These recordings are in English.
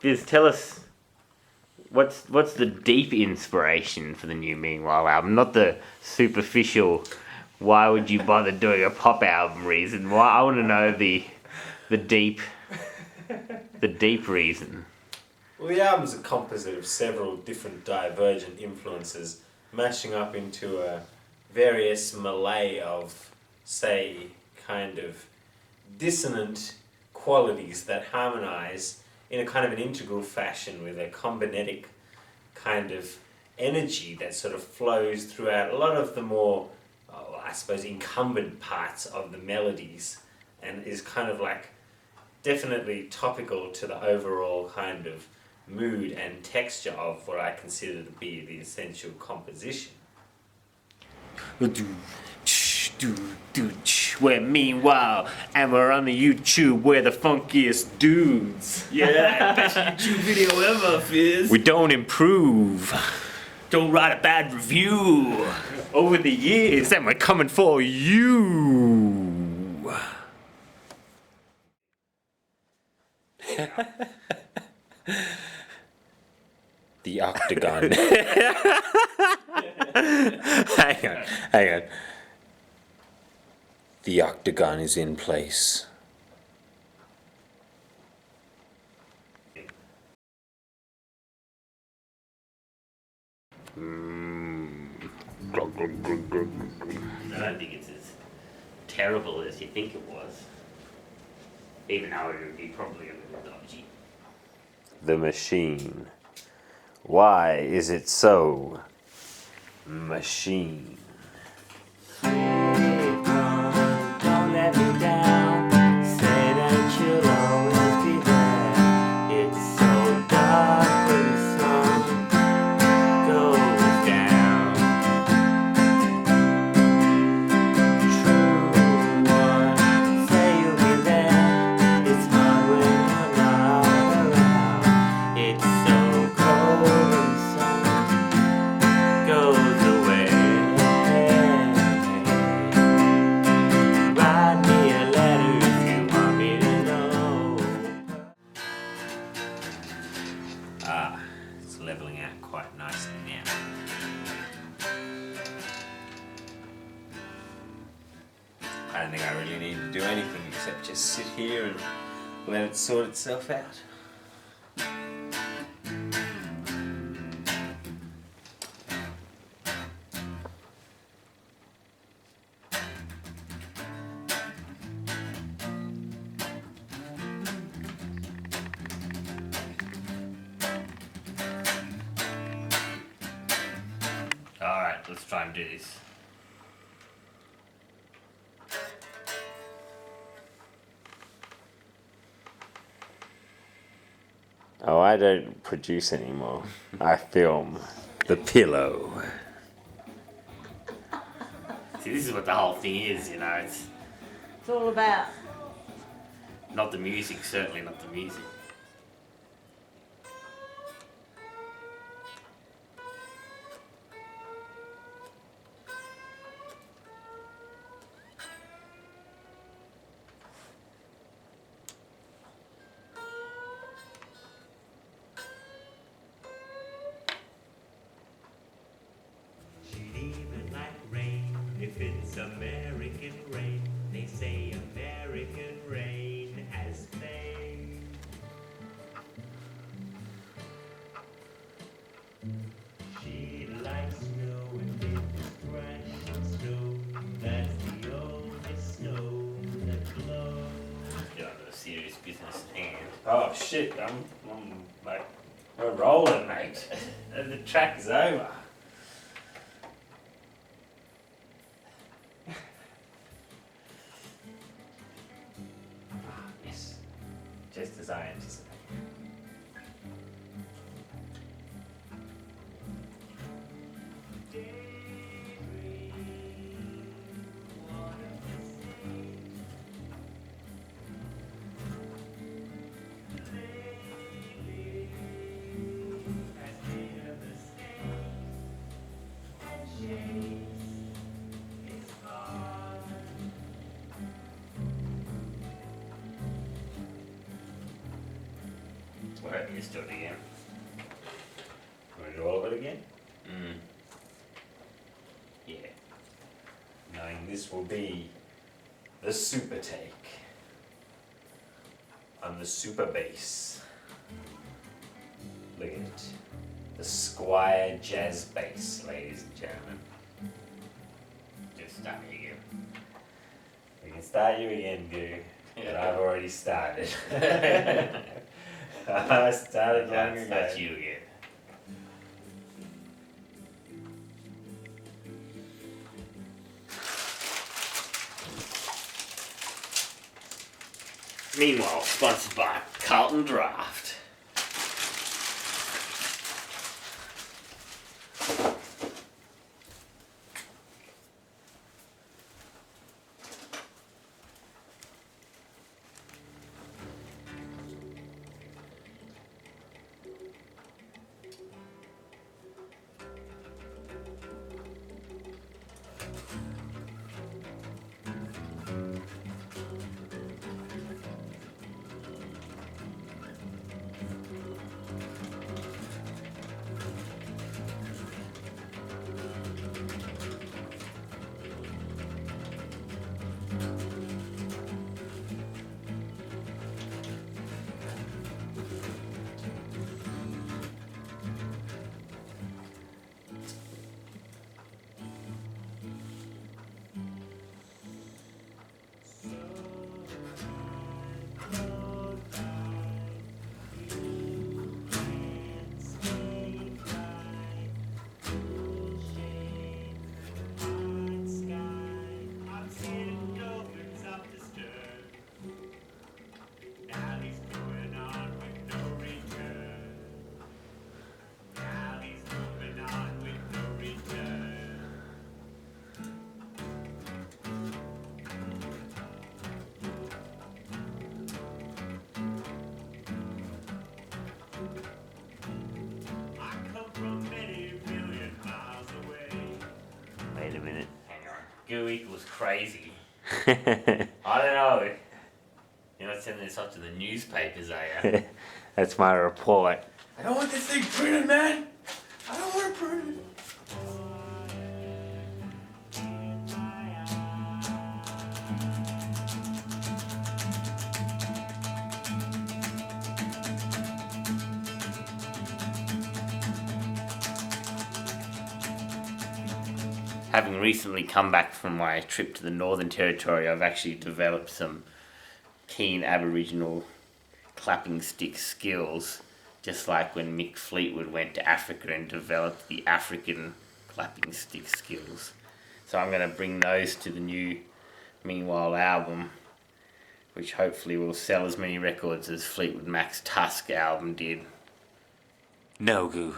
Phizz, tell us what's the deep inspiration for the new Meanwhile album, not the superficial. Why would you bother doing a pop album reason? Why I want to know the deep reason. Well, the album's a composite of several different divergent influences mashing up into a various melee of, say, kind of dissonant qualities that harmonize in a kind of an integral fashion with a combinetic kind of energy that sort of flows throughout a lot of the more, I suppose, incumbent parts of the melodies, and is kind of like definitely topical to the overall kind of mood and texture of what I consider to be the essential composition. We're Meanwhile, and we're on the YouTube. We're the funkiest dudes. Yeah, best YouTube video ever, Phizz. We don't improve Don't write a bad review. over the years, and we're coming for you. The octagon. Hang on. The octagon is in place. I don't think it's as terrible as you think it was. Even though it would be probably a little dodgy. The machine. Why is it so? Machine. Don't let me down. Say that you'll always be there. It's so dark when the sun goes down. True one, say you'll be there. It's hard when you're not around. It's so cold when the sun goes away. Write me a letter if you want me to know. It's leveling out quite nicely now. I don't think I really need to do anything except just sit here and let it sort itself out. Alright, let's try and do this. Oh, I don't produce anymore. I film. The pillow. See, this is what the whole thing is, you know. It's all about. not the music, certainly not the music. She'd even like rain if it's American rain. They say American rain has fame. She likes snow if it's fresh snow. That's the only snow that blows. Get on to the serious business at hand. Oh shit, I'm like, we're rolling, mate. The track is over. Yes, just as I anticipated. Alright, let's do it again. Want to do all of it again? Yeah. Knowing this will be the super take on the super bass. Look at it. The Squire Jazz Bass, ladies and gentlemen. Just start me again. We can start you again, Goo. But I've already started. I started long ago. That's you again. Meanwhile, sponsored by Carlton Draft. Wait a minute. Hang on. Goo equals crazy. I don't know. You're not sending this off to the newspapers, are you? That's my report. I don't want this thing printed, man! I don't want it printed! Having recently come back from my trip to the Northern Territory, I've actually developed some keen Aboriginal clapping stick skills, just like when Mick Fleetwood went to Africa and developed the African clapping stick skills. So I'm going to bring those to the new Meanwhile album, which hopefully will sell as many records as Fleetwood Mac's Tusk album did. No, Goo.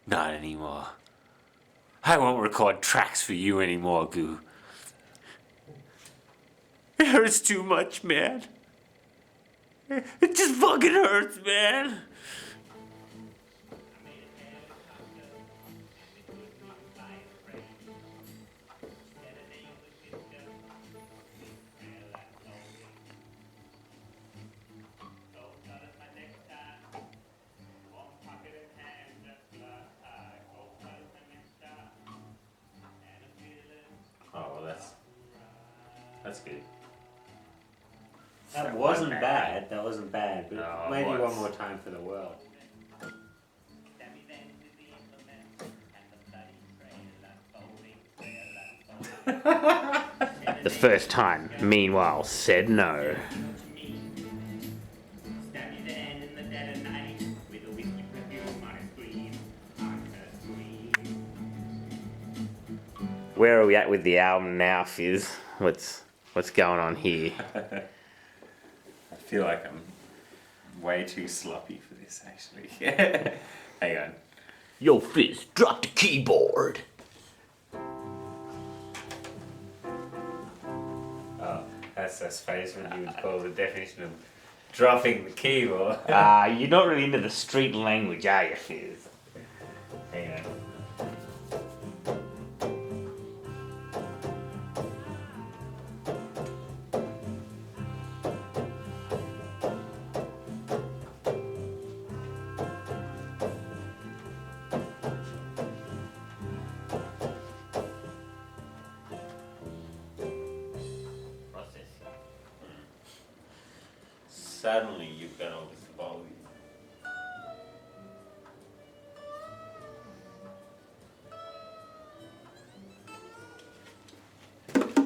Not anymore. I won't record tracks for you anymore, Goo. It hurts too much, man. It just fucking hurts, man. Oh, well, that's good. That That wasn't wasn't bad. bad. That wasn't bad. But No, it maybe was. one more time for the world. The first time, Meanwhile, said no. Where are we at with the album now, Phizz? What's going on here? I feel like I'm way too sloppy for this, actually. Hang on. Yo, Phizz, drop the keyboard. Oh, that's I suppose what you would call the definition of dropping the keyboard. You're not really into the street language, are you, Phizz? Hang on. suddenly you've gone over the volume.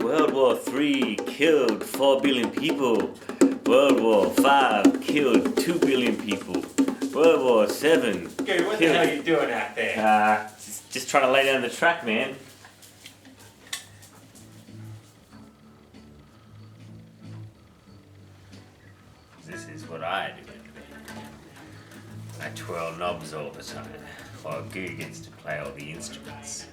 World War III killed 4 billion people. World War V killed 2 billion people. World War VII. Goo, what the hell are you doing out there? Just trying to lay down the track, man. This is what I do. I twirl knobs all the time, while Goo gets to play all the instruments.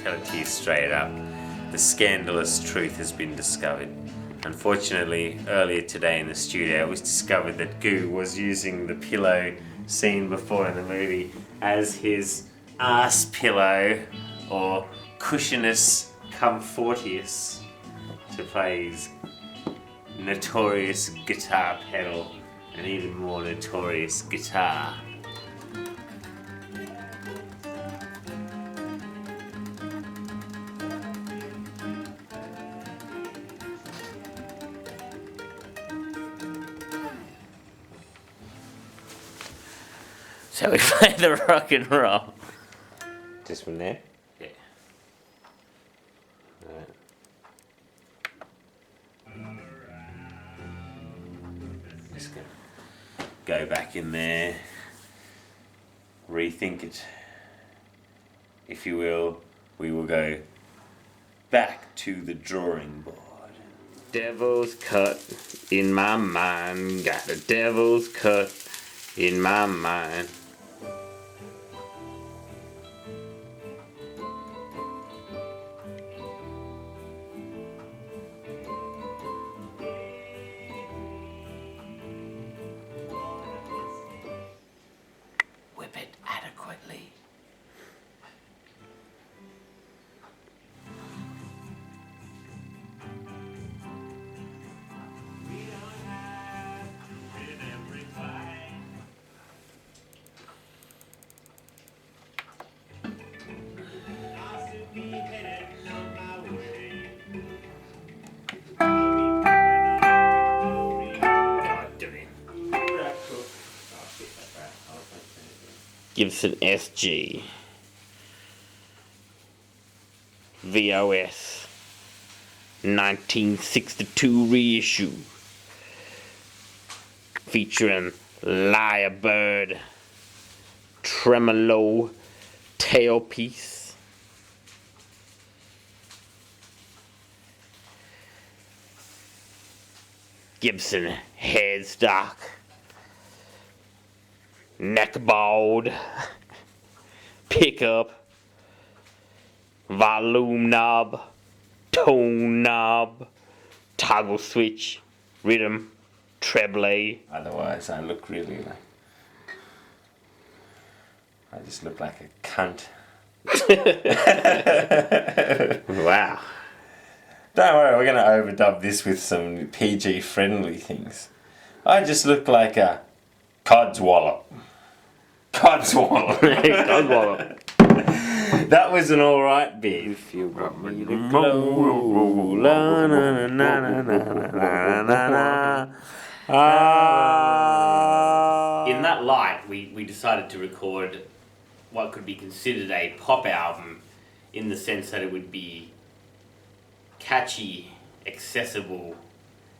Tell it to you straight up. The scandalous truth has been discovered. Unfortunately, earlier today in the studio, it was discovered that Goo was using the pillow seen before in the movie as his ass pillow, or cushionus comfortius, to play his notorious guitar pedal, and even more notorious guitar. So we play the rock and roll. Just from there? Yeah. Just gonna go back in there, rethink it. If you will, we will go back to the drawing board. Devil's cut in my mind. Got a devil's cut in my mind. Whip it adequately. Gibson SG VOS 1962 reissue featuring Lyrebird tremolo tailpiece, Gibson headstock, neckboard, pickup, volume knob, tone knob, toggle switch, rhythm, treble. Otherwise, I look really like. I just look like a cunt. Wow. Don't worry, we're going to overdub this with some PG friendly things. I just look like a codswallop. Codswallop. Codswallop. That was an alright bit. If you want me to glow, la na na na na na na na. In that light, we decided to record what could be considered a pop album, in the sense that it would be catchy, accessible,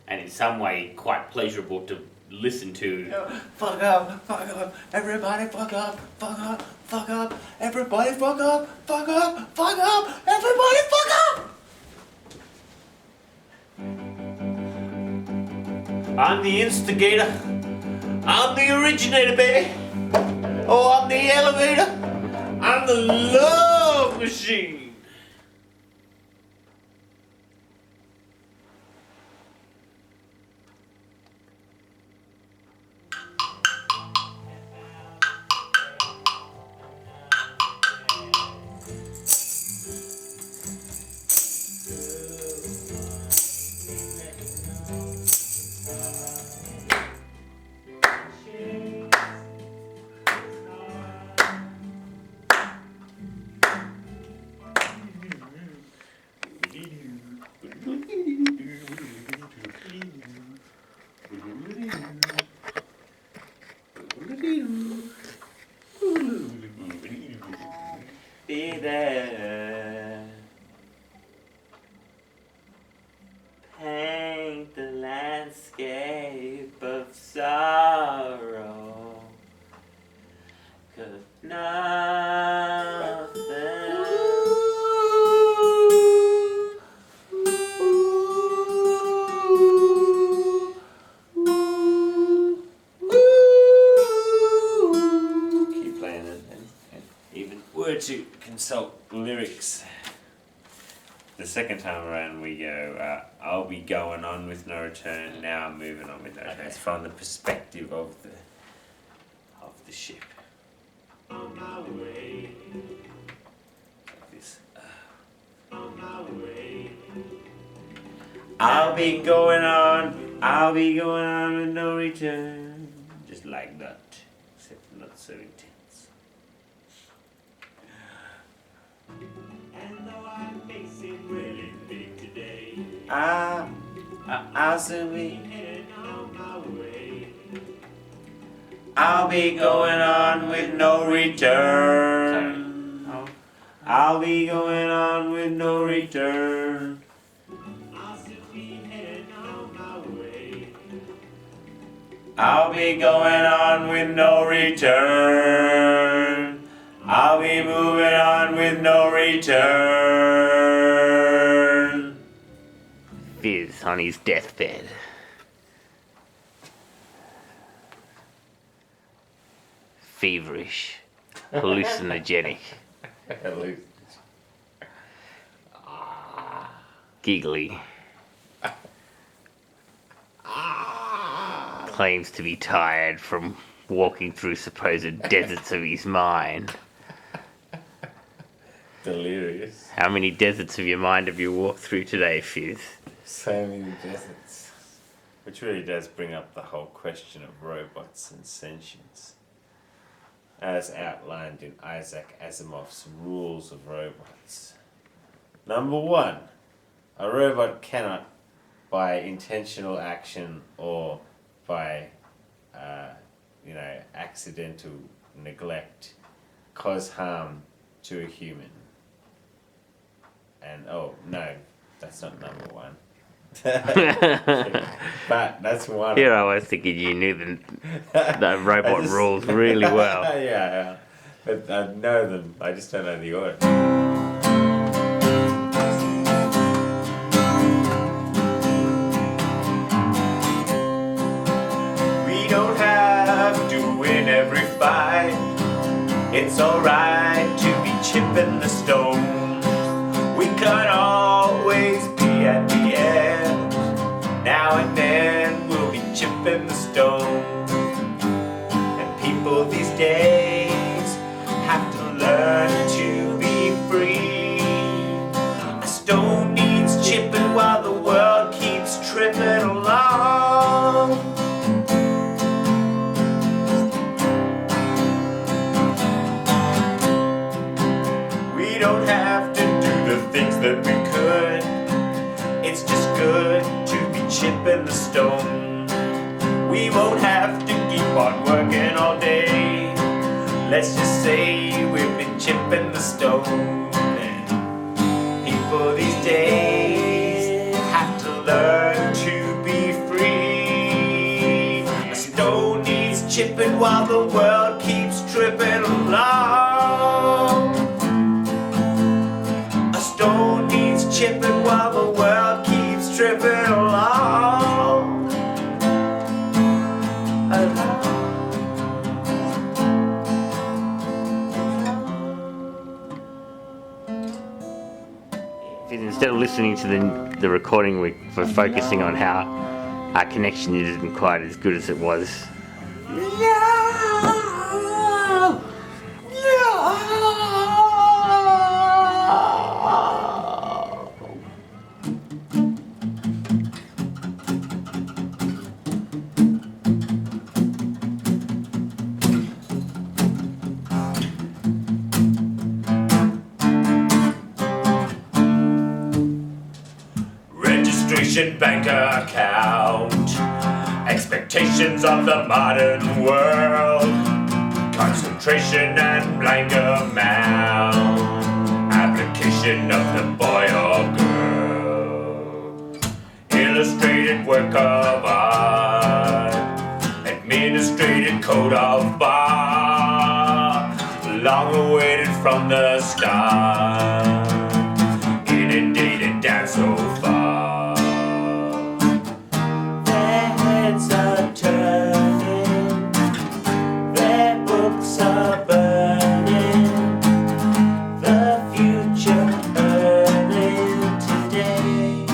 and in some way quite pleasurable to listen to. Fuck up, everybody fuck up, everybody fuck up, everybody fuck up! I'm the instigator, I'm the originator, baby. Oh, I'm the elevator, I'm the love machine. Be there. Paint the landscape of sorrow. 'Cause nothing Keep playing it and even were to consult lyrics. The second time around we go, I'll be going on with no return, now I'm moving on with no return. It's from the perspective of the ship. On my way, Like this. on my way. I'll be going on with no return. Just like that, except not so intense. And though I face it really big today, I'll soon be. heading on my way. I'll be going on with no return. I'll be going on with no return. I'll still be heading on my way. I'll be going on with no return. I'll be moving on with no return. Phizz on his deathbed. Feverish. Hallucinogenic. Giggly. Claims to be tired from walking through supposed deserts of his mind. Delirious. How many deserts of your mind have you walked through today, Phizz? So many deserts. Which really does bring up the whole question of robots and sentience. As outlined in Isaac Asimov's Rules of Robots. Number 1. A robot cannot, by intentional action or by, accidental neglect, cause harm to a human. And, oh, no, that's not number 1. But that's one. Here I was thinking you knew the robot rules really well. Yeah. But I know them, I just don't know the order. We don't have to win every fight. It's alright to be chipping the stone. We can't always be at the end. Now and then we'll be chipping the stone. And people these days have to learn to be free. A stone needs chipping while have to keep on working all day. Let's just say we've been chipping the stone. And people these days have to learn to be free. A stone needs chipping while the world keeps tripping along. A stone needs chipping while the world keeps tripping along. Instead of listening to the recording, we're focusing on how our connection isn't quite as good as it was. Registration bank account, expectations of the modern world, concentration and blank amount, application of the boy or girl, illustrated work of art, administrated code of bar, long awaited from the start, inundated down so far. Their heads are turning, their books are burning, the future earning today.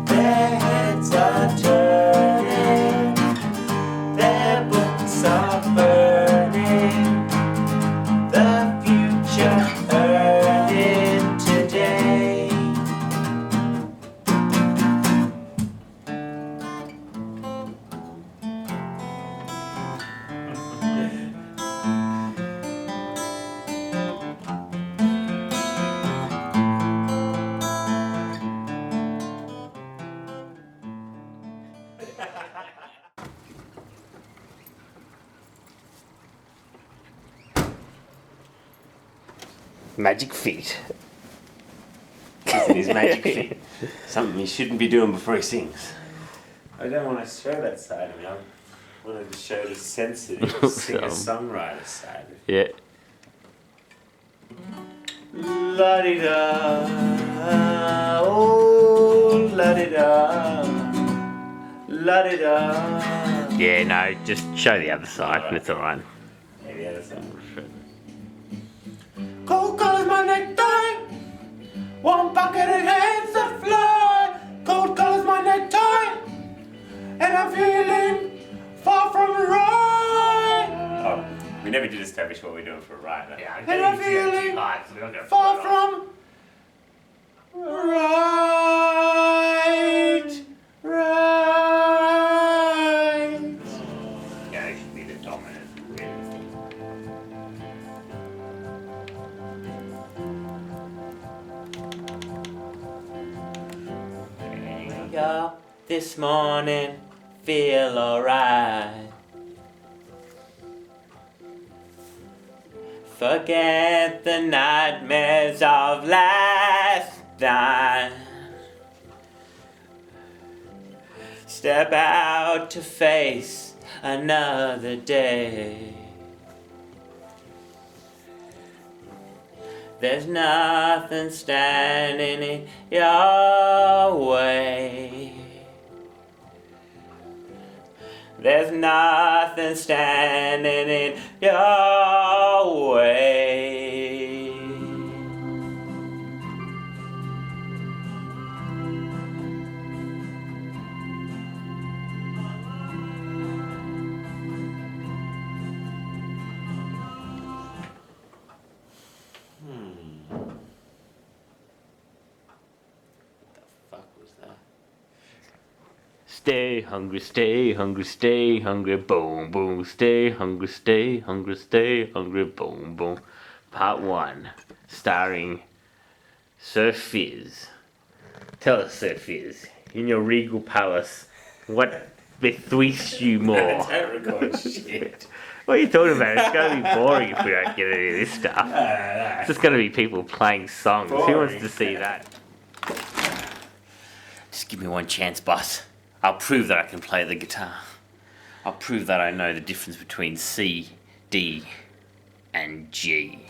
Their heads are turning, their books are burning, the future earning today. Magic feet. Isn't his magic feet? Something he shouldn't be doing before he sings. I don't want to show that side of me. I wanted to show the sensitive singer-songwriter side of it. Yeah. La-di-da, oh, la-di-da, la-di-da. Yeah, no, just show the other side and it's alright. Yeah, the other side. Cold colors my necktie, one bucket and hands that fly. Cold colors my necktie, and I'm feeling far from right. Oh, we never did establish what we're doing for a ride. Yeah, And I'm feeling far from right, right. Yeah, it should be the dominant, really. Wake up this morning, feel alright. Forget the nightmares of last night. Step out to face another day. There's nothing standing in your way. There's nothing standing in your way. Stay hungry, stay hungry, stay hungry, boom, boom. Stay hungry, stay hungry, stay hungry, boom, boom. Part 1, starring Sir Phizz. Tell us, Sir Phizz, in your regal palace, What bethwiths you more? Don't record shit. What are you talking about? It's going to be boring if we don't get any of this stuff. It's just going to be people playing songs. Who wants Boring. to see that? Just give me one chance, boss. I'll prove that I can play the guitar. I'll prove that I know the difference between C, D, and G.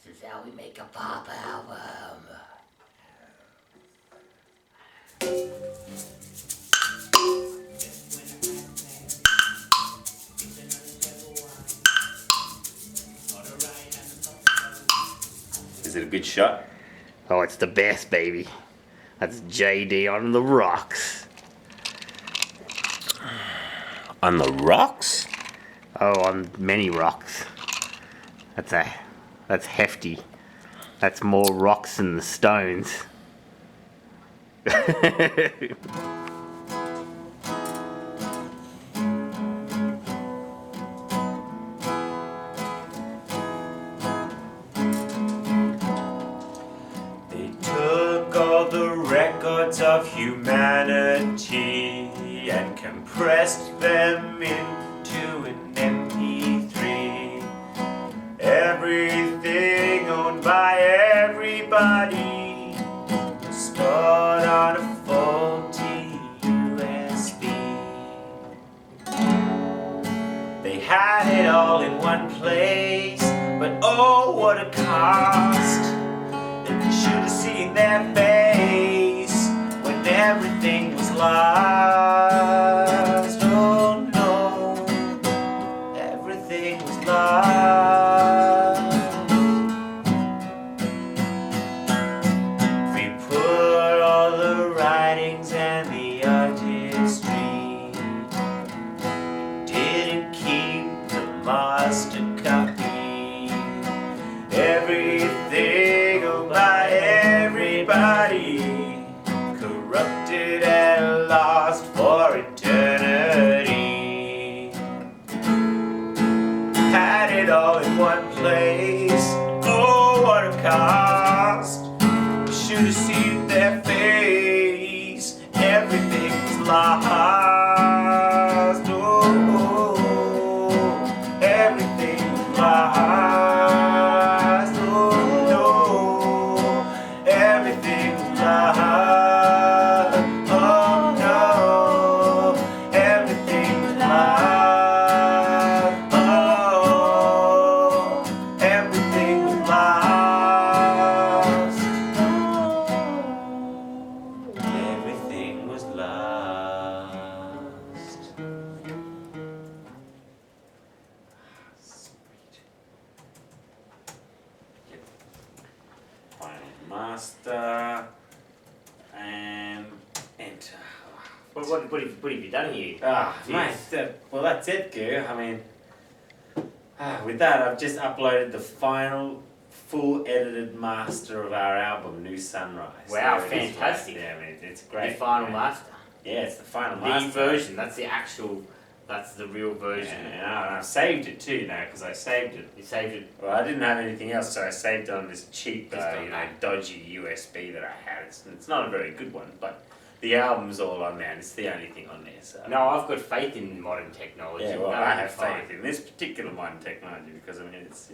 This is how we make a pop album. Is it a good shot? Oh, it's the best, baby. That's JD on the rocks. On the rocks? Oh, on many rocks. That's hefty. That's more rocks than the Stones. They took all the records of humanity and compressed them into an MP3. Everything owned by everybody was stored on a faulty USB. They had it all in one place, but oh, what a cost! And you should have seen their face when everything was lost. Oh no, everything was lost. We put all the writings and the artistry, didn't keep the master copy. Everything owned by everybody, corrupted and lost for eternity. Had it all in one place, oh what a cost. You should have seen their face, everything was lost. Oh, everything was lost. Oh no, everything was lost. Oh no, everything was lost. Oh, everything was lost. Everything was lost. Sweet. Final master and enter. What have you done here? Ah, Jeez. mate, well that's it, Goo. I mean, with that I've just uploaded the final full edited master of our album, New Sunrise. Wow, There it is, fantastic. mate. Yeah, I mean, it's great. The final man. master. Yeah, it's the final The master. version. That's the actual. That's the real version. Yeah, and I saved it too now because I saved it. You saved it. Well, I didn't have anything else, so I saved it on this cheap, Just on that. dodgy USB that I had. It's not a very good one, but the album's all on there, and it's the only thing on there. So. No, I've got faith in modern technology. Yeah, well, That'll I be have fine. faith in this particular modern technology because I mean, it's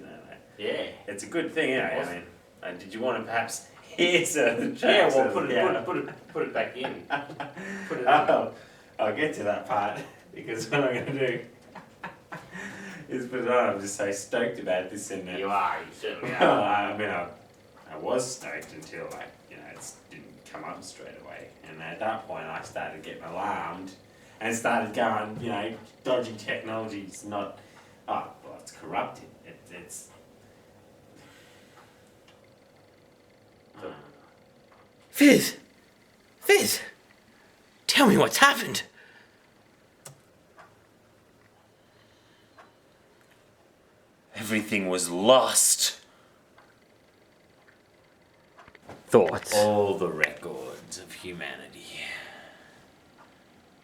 Yeah. it's a good thing, anyway. Awesome. I mean, did you want to perhaps hear some of the Yeah, tracks? well, of- put it back in. Put it on. I'll get to that part because what I'm going to do is put it on. I'm just so stoked about this, and You are. You certainly well, are. I mean, I was stoked until it didn't come up straight away. And at that point, I started getting alarmed and started going, you know, dodgy technology's not, oh, well, it's corrupted. It's Phizz! Phizz! Tell me what's happened. Everything was lost. Thoughts? All the records of humanity.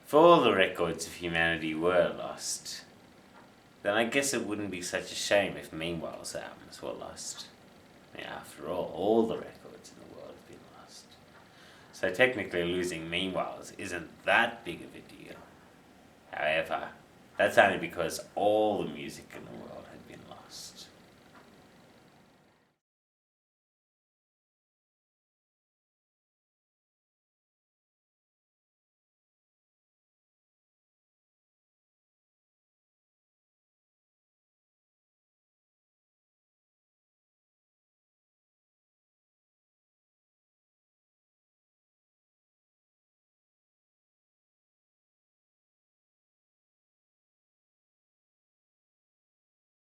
If all the records of humanity were lost, then I guess it wouldn't be such a shame if Meanwhile's albums were lost. Yeah, after all the records in the world have been lost. So technically losing Meanwhile's isn't that big of a deal. However, that's only because all the music in the world